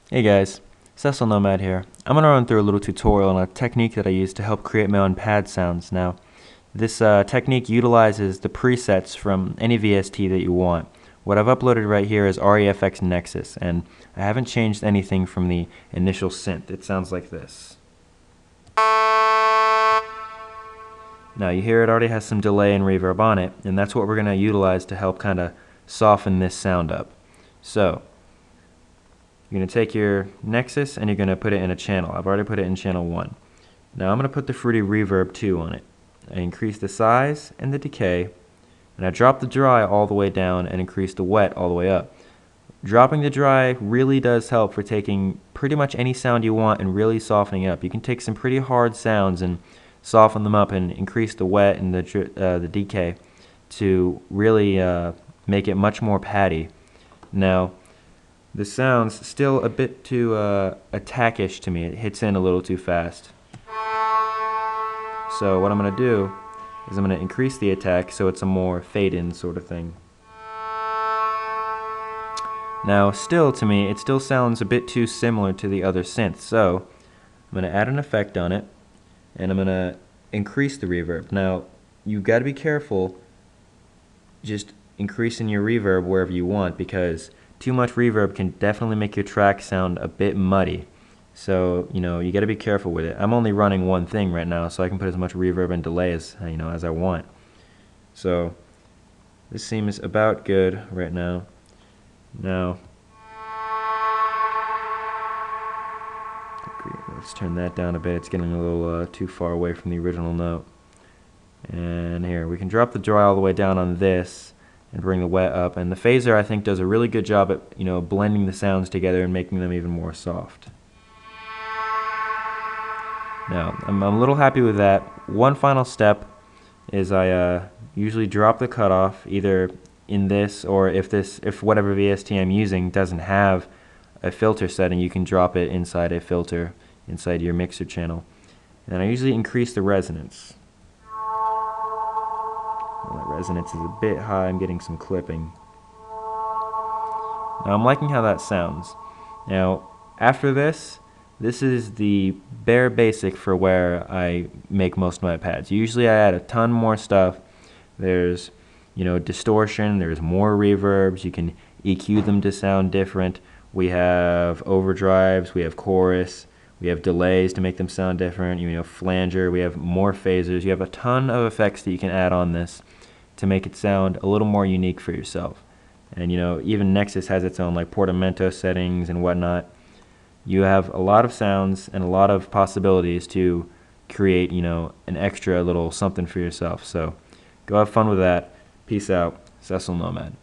Hey guys, Cecil Nomad here. I'm going to run through a little tutorial on a technique that I use to help create my own pad sounds. Now, this technique utilizes the presets from any VST that you want. What I've uploaded right here is REFX Nexus, and I haven't changed anything from the initial synth. It sounds like this. Now you hear it already has some delay and reverb on it, and that's what we're going to utilize to help kind of soften this sound up. So, you're going to take your Nexus and you're going to put it in a channel. I've already put it in channel 1. Now I'm going to put the Fruity Reverb 2 on it. I increase the size and the decay, and I drop the dry all the way down and increase the wet all the way up. Dropping the dry really does help for taking pretty much any sound you want and really softening it up. You can take some pretty hard sounds and soften them up and increase the wet and the decay to really make it much more patty. Now, the sound's still a bit too attackish to me. It hits in a little too fast. So what I'm going to do is I'm going to increase the attack so it's a more fade-in sort of thing. Now, still to me, it still sounds a bit too similar to the other synths. So I'm going to add an effect on it, and I'm going to increase the reverb. Now, you've got to be careful just increasing your reverb wherever you want, because too much reverb can definitely make your track sound a bit muddy. So, you got to be careful with it. I'm only running one thing right now, so I can put as much reverb and delay as I want. So, this seems about good right now. Now, let's turn that down a bit. It's getting a little too far away from the original note. And here, we can drop the dry all the way down on this and bring the wet up. And the phaser, I think, does a really good job at blending the sounds together and making them even more soft. Now, I'm a little happy with that. One final step is I usually drop the cutoff either in this, or if whatever VST I'm using doesn't have a filter setting, you can drop it inside a filter inside your mixer channel. And I usually increase the resonance. Well, that resonance is a bit high. I'm getting some clipping. Now I'm liking how that sounds. Now after this is the bare basic for where I make most of my pads. Usually I add a ton more stuff. There's distortion, there's more reverbs, you can EQ them to sound different. We have overdrives, we have chorus, we have delays to make them sound different, flanger, we have more phasers. You have a ton of effects that you can add on this to make it sound a little more unique for yourself. And even Nexus has its own like portamento settings and whatnot. You have a lot of sounds and a lot of possibilities to create an extra little something for yourself. So go have fun with that. Peace out. Cecil Nomad.